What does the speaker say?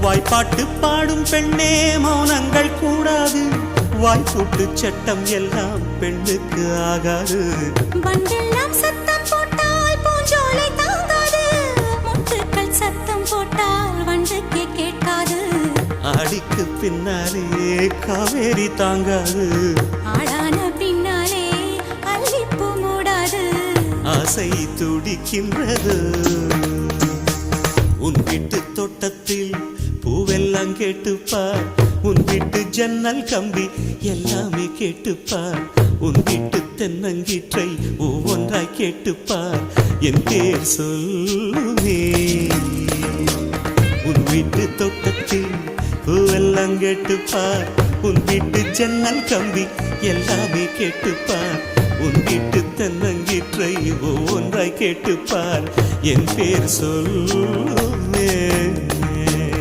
வாய்ப்பாட்டு பாடும் பெண்ணே மௌனங்கள் கூடாது. வாய்ப்பூட்டு சட்டம் எல்லாம் பெண்ணுக்கு ஆகாது. பண்டெல்லாம் சத்தம் போட்டால் பூஞ்சோலை தாங்காது. முட்டுக்கள் சத்தம் போட்டால் வண்டுக்கே கேட்காது. ஆடிக்கு பின்னாலே காவேரி தாங்காது. ஆடான பின்னாலே அல்லிப்பூ மூடாது. ஆசை துடிக்கின்றது. உன் வீட்டு தோட்டத்தில் பூவெல்லாம் கேட்டுப்பார். உன் வீட்டு ஜன்னல் கம்பி எல்லாமே கேட்டுப்பார். உன் வீட்டு தென்னங்கீற்றை ஒவ்வொன்றாய் கேட்டுப்பார். என் பேர் சொல்லுமே. உன் வீட்டு தோட்டத்தில் பூவெல்லாம் கேட்டுப்பார். உன் வீட்டு ஜன்னல் கம்பி எல்லாமே கேட்டுப்பார். உன் வீட்டு தென்னங்கீற்றை ஒவ்வொன்றாய் கேட்டுப்பார். என் பேர் சொல்லுமே.